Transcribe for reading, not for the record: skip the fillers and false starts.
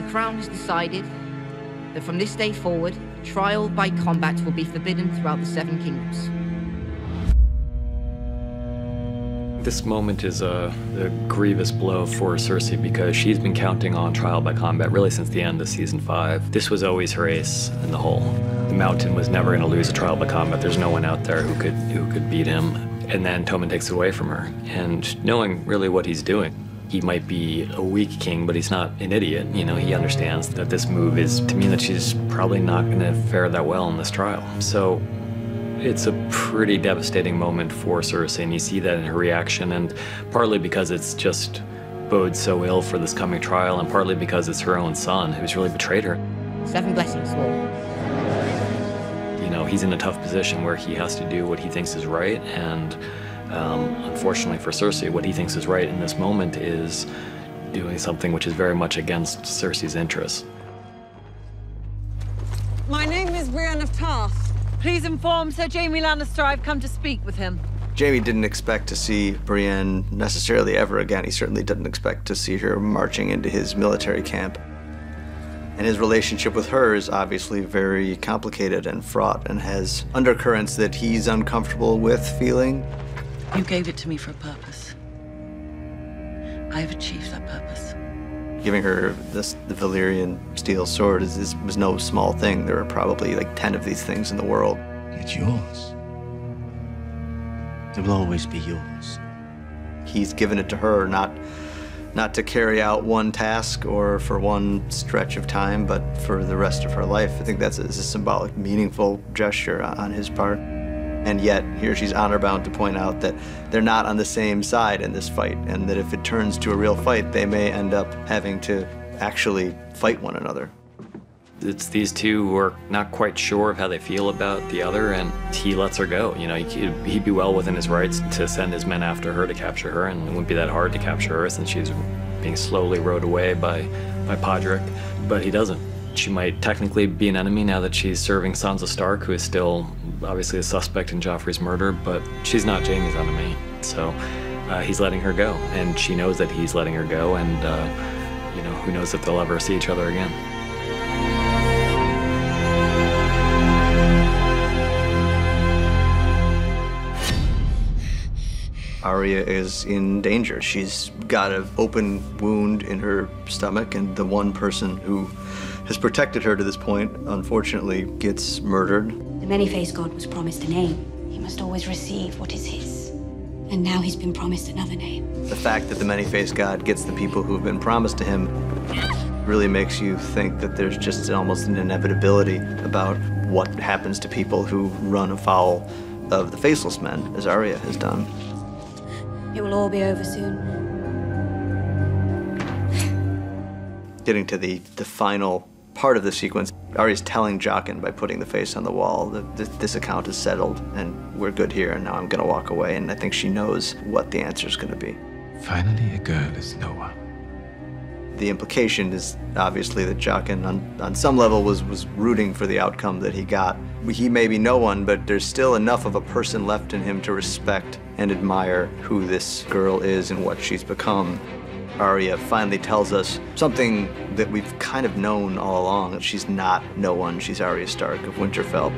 Crown has decided that from this day forward, trial by combat will be forbidden throughout the Seven Kingdoms. This moment is a grievous blow for Cersei because she's been counting on trial by combat really since the end of season 5. This was always her ace in the hole. The Mountain was never going to lose a trial by combat. There's no one out there who could beat him. And then Tommen takes it away from her. And knowing really what he's doing, he might be a weak king, but he's not an idiot. You know, he understands that this move is to mean that she's probably not going to fare that well in this trial. So it's a pretty devastating moment for Cersei, and you see that in her reaction, and partly because it's just bodes so ill for this coming trial, and partly because it's her own son who's really betrayed her. 7 blessings, Lord. You know, he's in a tough position where he has to do what he thinks is right, and unfortunately for Cersei, what he thinks is right in this moment is doing something which is very much against Cersei's interests. My name is Brienne of Tarth. Please inform Sir Jaime Lannister I've come to speak with him. Jaime didn't expect to see Brienne necessarily ever again. He certainly didn't expect to see her marching into his military camp. And his relationship with her is obviously very complicated and fraught and has undercurrents that he's uncomfortable with feeling. You gave it to me for a purpose. I have achieved that purpose. Giving her the Valyrian steel sword was no small thing. There are probably like 10 of these things in the world. It's yours. It will always be yours. He's given it to her, not to carry out one task or for one stretch of time, but for the rest of her life. I think that's a symbolic, meaningful gesture on his part. And yet, here she's honor-bound to point out that they're not on the same side in this fight, and that if it turns to a real fight, they may end up having to actually fight one another. It's these two who are not quite sure of how they feel about the other, and he lets her go. You know, he'd be well within his rights to send his men after her to capture her, and it wouldn't be that hard to capture her since she's being slowly rode away by Podrick, but he doesn't. She might technically be an enemy now that she's serving Sansa Stark, who is still obviously a suspect in Joffrey's murder, but she's not Jaime's enemy. So he's letting her go, and she knows that he's letting her go, and you know, who knows if they'll ever see each other again. Arya is in danger. She's got an open wound in her stomach, and the one person who has protected her to this point, unfortunately, gets murdered. The many-faced god was promised a name. He must always receive what is his. And now he's been promised another name. The fact that the many-faced god gets the people who have been promised to him really makes you think that there's just almost an inevitability about what happens to people who run afoul of the Faceless Men, as Arya has done. It will all be over soon. Getting to the final part of the sequence, Arya's telling Jaqen by putting the face on the wall that this account is settled and we're good here and now I'm gonna walk away, and I think she knows what the answer is gonna be. Finally, a girl is no one. The implication is obviously that Jaqen on some level was rooting for the outcome that he got. He may be no one, but there's still enough of a person left in him to respect and admire who this girl is and what she's become. Arya finally tells us something that we've kind of known all along, that she's not no one, she's Arya Stark of Winterfell.